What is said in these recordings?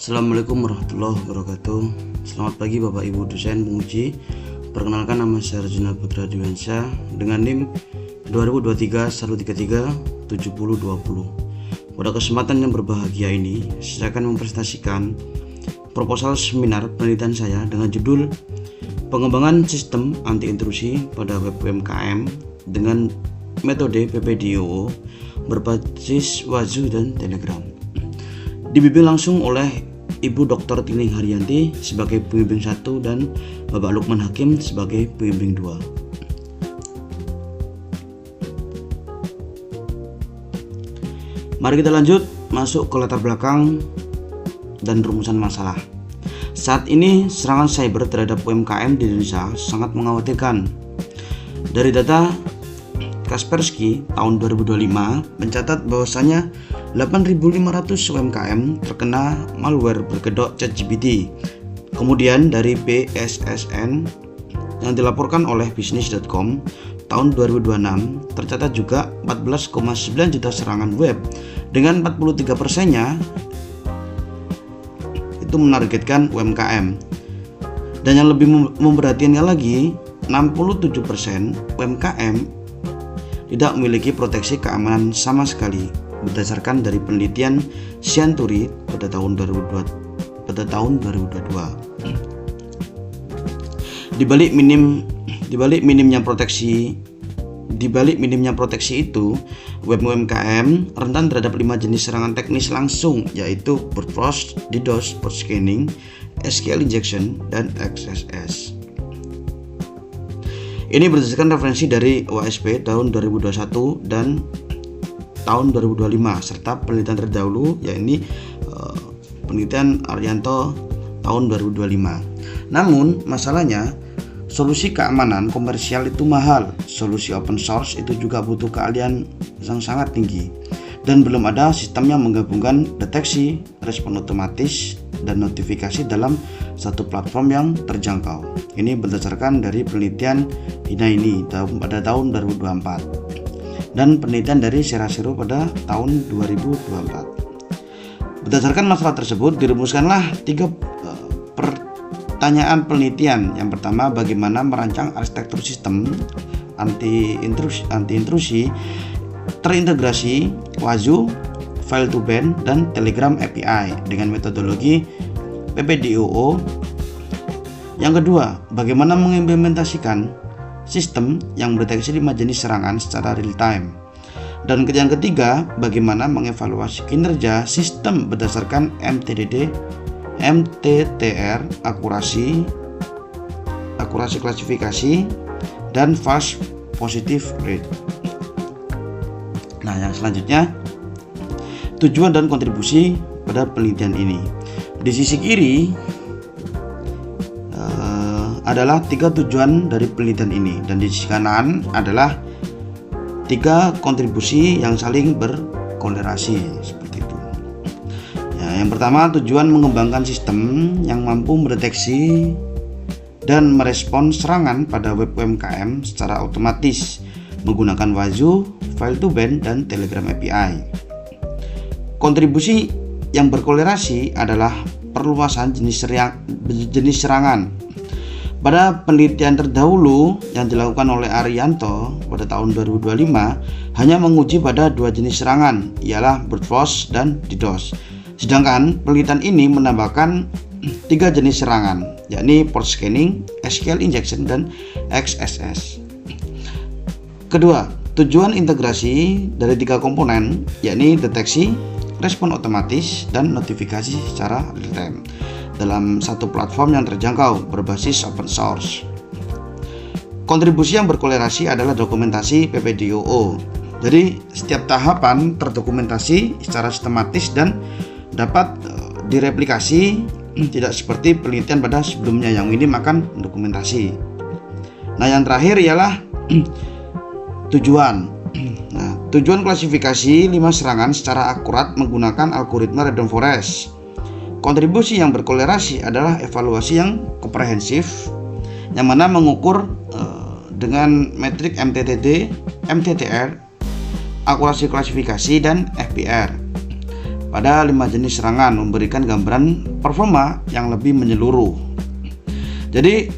Assalamualaikum warahmatullahi wabarakatuh. Selamat pagi Bapak Ibu dosen penguji. Perkenalkan, nama saya Arjuna Putra Diwansyah dengan NIM 2023-133-7020. Pada kesempatan yang berbahagia ini, saya akan mempresentasikan proposal seminar penelitian saya dengan judul Pengembangan Sistem Anti Intrusi pada Web UMKM dengan metode PPDOO berbasis Wazoo dan Telegram. Dibimbing langsung oleh Ibu Dr. Tining Haryanti sebagai pembimbing 1 dan Bapak Lukman Hakim sebagai pembimbing 2. Mari kita lanjut masuk ke latar belakang dan rumusan masalah. Saat ini serangan cyber terhadap UMKM di Indonesia sangat mengkhawatirkan. Dari data Kaspersky tahun 2025 mencatat bahwasanya 8.500 UMKM terkena malware berkedok ChatGPT. Kemudian dari BSSN yang dilaporkan oleh bisnis.com tahun 2026 tercatat juga 14,9 juta serangan web dengan 43%-nya itu menargetkan UMKM. Dan yang lebih memperhatikannya lagi, 67% UMKM tidak memiliki proteksi keamanan sama sekali berdasarkan dari penelitian Sianturi pada tahun 2022. Di balik minimnya proteksi itu, web UMKM rentan terhadap 5 jenis serangan teknis langsung, yaitu brute force, DDoS, port scanning, SQL injection, dan XSS. Ini berdasarkan referensi dari OASP tahun 2021 dan tahun 2025 serta penelitian terdahulu, yakni penelitian Arianto tahun 2025. Namun masalahnya, solusi keamanan komersial itu mahal, solusi open source itu juga butuh keahlian yang sangat tinggi, dan belum ada sistem yang menggabungkan deteksi, respon otomatis, dan notifikasi dalam satu platform yang terjangkau. Ini berdasarkan dari penelitian Hinaini pada tahun 2024 dan penelitian dari Serasero pada tahun 2024. Berdasarkan masalah tersebut, dirumuskanlah 3 pertanyaan penelitian. Yang pertama, bagaimana merancang arsitektur sistem anti intrusi terintegrasi Wazoo, File to Ban, dan Telegram API dengan metodologi PPDOO. Yang kedua, bagaimana mengimplementasikan sistem yang mendeteksi 5 jenis serangan secara real time. Dan yang ketiga, bagaimana mengevaluasi kinerja sistem berdasarkan MTTR, akurasi klasifikasi, dan false positive rate. Nah, yang selanjutnya, tujuan dan kontribusi pada penelitian ini. Di sisi kiri adalah 3 tujuan dari penelitian ini, dan di sisi kanan adalah 3 kontribusi yang saling berkorelasi seperti itu. Ya, yang pertama, tujuan mengembangkan sistem yang mampu mendeteksi dan merespon serangan pada web UMKM secara otomatis menggunakan Wazoo, File to Ban, dan Telegram API. Kontribusi yang berkorelasi adalah perluasan jenis serangan. Pada penelitian terdahulu yang dilakukan oleh Arianto pada tahun 2025 hanya menguji pada 2 jenis serangan, ialah brute force dan DDoS. Sedangkan penelitian ini menambahkan 3 jenis serangan, yakni port scanning, SQL injection, dan XSS. Kedua, tujuan integrasi dari 3 komponen, yakni deteksi, respon otomatis, dan notifikasi secara real time dalam satu platform yang terjangkau berbasis open source. Kontribusi yang berkorelasi adalah dokumentasi PPDOO. Jadi setiap tahapan terdokumentasi secara sistematis dan dapat direplikasi, tidak seperti penelitian pada sebelumnya yang ini makan dokumentasi. Nah, yang terakhir ialah tujuan. Nah, tujuan klasifikasi 5 serangan secara akurat menggunakan algoritma Random Forest. Kontribusi yang berkorelasi adalah evaluasi yang komprehensif, yang mana mengukur dengan metrik MTTR, akurasi klasifikasi, dan FPR. pada 5 jenis serangan, memberikan gambaran performa yang lebih menyeluruh. Jadi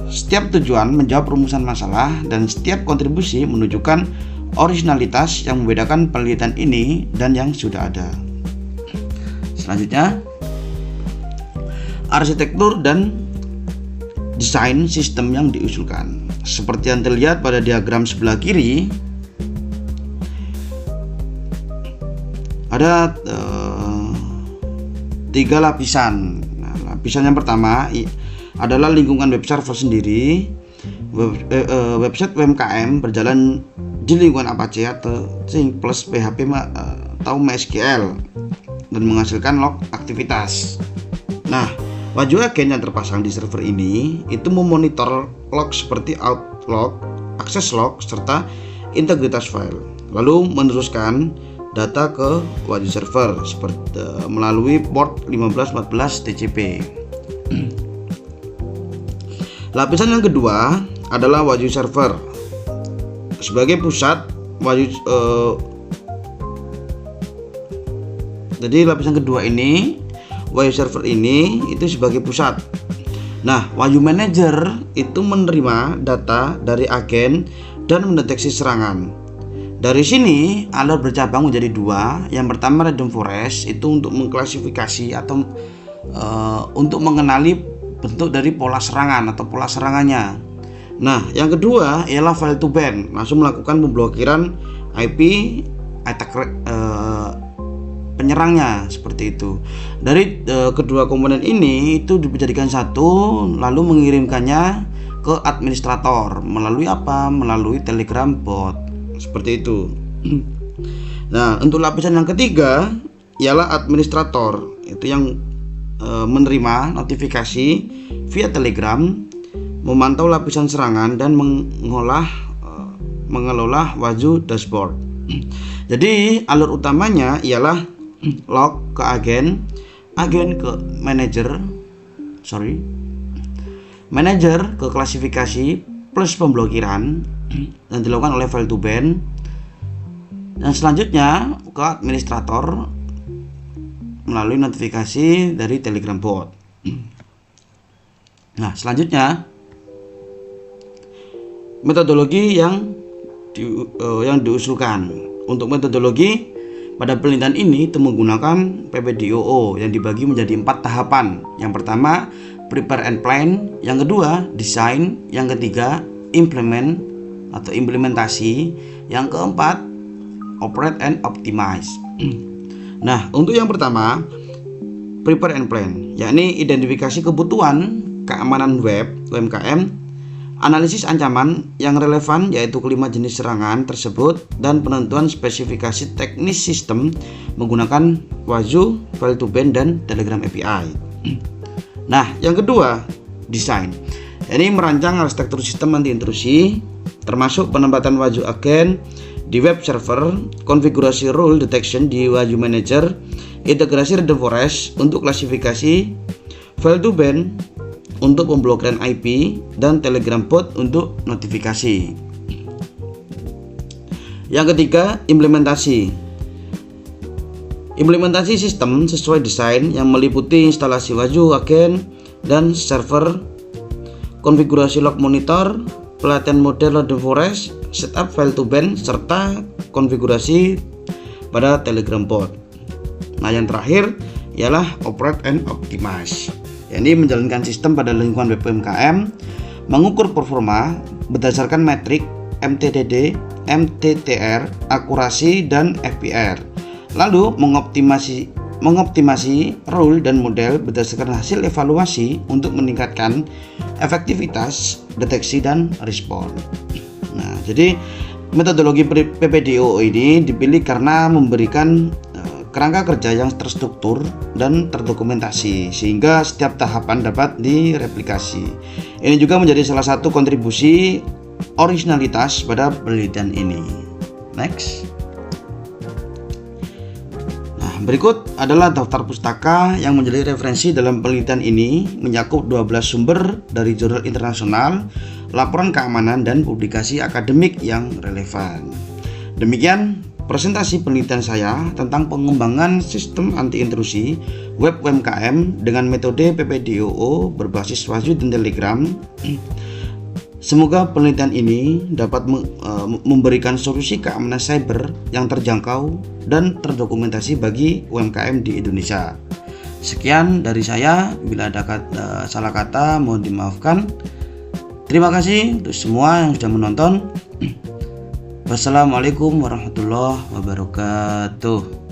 setiap tujuan menjawab rumusan masalah dan setiap kontribusi menunjukkan originalitas yang membedakan penelitian ini dan yang sudah ada. Selanjutnya, arsitektur dan desain sistem yang diusulkan. Seperti yang terlihat pada diagram sebelah kiri, ada 3 lapisan. Nah, lapisan yang pertama adalah lingkungan web server sendiri. Website UMKM berjalan di lingkungan Apache atau plus PHP atau MySQL dan menghasilkan log aktivitas. Nah, Waju Agent yang terpasang di server ini itu memonitor log seperti out log, akses log, serta integritas file, lalu meneruskan data ke Waju server seperti melalui port 1514 TCP. Lapisan yang kedua adalah Waju server sebagai pusat Waju. Jadi lapisan kedua ini, Waju server ini itu sebagai pusat. Nah, Waju manager itu menerima data dari agen dan mendeteksi serangan. Dari sini alur bercabang menjadi 2. Yang pertama random forest itu untuk mengklasifikasi atau untuk mengenali bentuk dari pola serangan atau pola serangannya. Nah, yang kedua ialah file to ban, langsung melakukan pemblokiran IP attack penyerangnya, seperti itu. Dari kedua komponen ini itu dijadikan satu, lalu mengirimkannya ke administrator melalui apa? Melalui Telegram bot, seperti itu. Nah, untuk lapisan yang ketiga ialah administrator, itu yang menerima notifikasi via Telegram, memantau lapisan serangan dan mengelola Waju dashboard. Jadi alur utamanya ialah log ke agen ke manager ke klasifikasi plus pemblokiran dan dilakukan oleh file to ban, dan selanjutnya ke administrator melalui notifikasi dari Telegram bot. Nah, selanjutnya metodologi yang diusulkan. Untuk metodologi pada penelitian ini itu menggunakan PPDOO yang dibagi menjadi 4 tahapan. Yang pertama prepare and plan, yang kedua design, yang ketiga implement atau implementasi, yang keempat operate and optimize. Nah, untuk yang pertama prepare and plan, yakni identifikasi kebutuhan keamanan web UMKM, analisis ancaman yang relevan yaitu kelima jenis serangan tersebut, dan penentuan spesifikasi teknis sistem menggunakan Waju, file to ban, dan Telegram API. Nah, yang kedua desain, ini merancang arsitektur sistem anti intrusi termasuk penempatan Waju Agent di web server, konfigurasi rule detection di Waju manager, integrasi random forest untuk klasifikasi, file to ban untuk pemblokiran IP, dan Telegram bot untuk notifikasi. Yang ketiga implementasi. Implementasi sistem sesuai desain yang meliputi instalasi Waju Agent dan server, konfigurasi log monitor, pelatihan model random forest, setup file to ban, serta konfigurasi pada Telegram bot. Nah, yang terakhir ialah operate and optimize, yakni menjalankan sistem pada lingkungan web UMKM, mengukur performa berdasarkan metrik MTTD, MTTR, akurasi, dan FPR, lalu mengoptimasi rule dan model berdasarkan hasil evaluasi untuk meningkatkan efektivitas deteksi dan respon. Nah, jadi metodologi PPDOO ini dipilih karena memberikan kerangka kerja yang terstruktur dan terdokumentasi sehingga setiap tahapan dapat direplikasi. Ini juga menjadi salah satu kontribusi originalitas pada penelitian ini. Next. Nah, berikut adalah daftar pustaka yang menjadi referensi dalam penelitian ini, mencakup 12 sumber dari jurnal internasional, laporan keamanan, dan publikasi akademik yang relevan. Demikian presentasi penelitian saya tentang pengembangan sistem anti intrusi web UMKM dengan metode PPDOO berbasis Wahyu dan Telegram. Semoga penelitian ini dapat memberikan solusi keamanan cyber yang terjangkau dan terdokumentasi bagi UMKM di Indonesia. Sekian dari saya, bila ada salah kata mohon dimaafkan. Terima kasih untuk semua yang sudah menonton. Wassalamualaikum warahmatullahi wabarakatuh.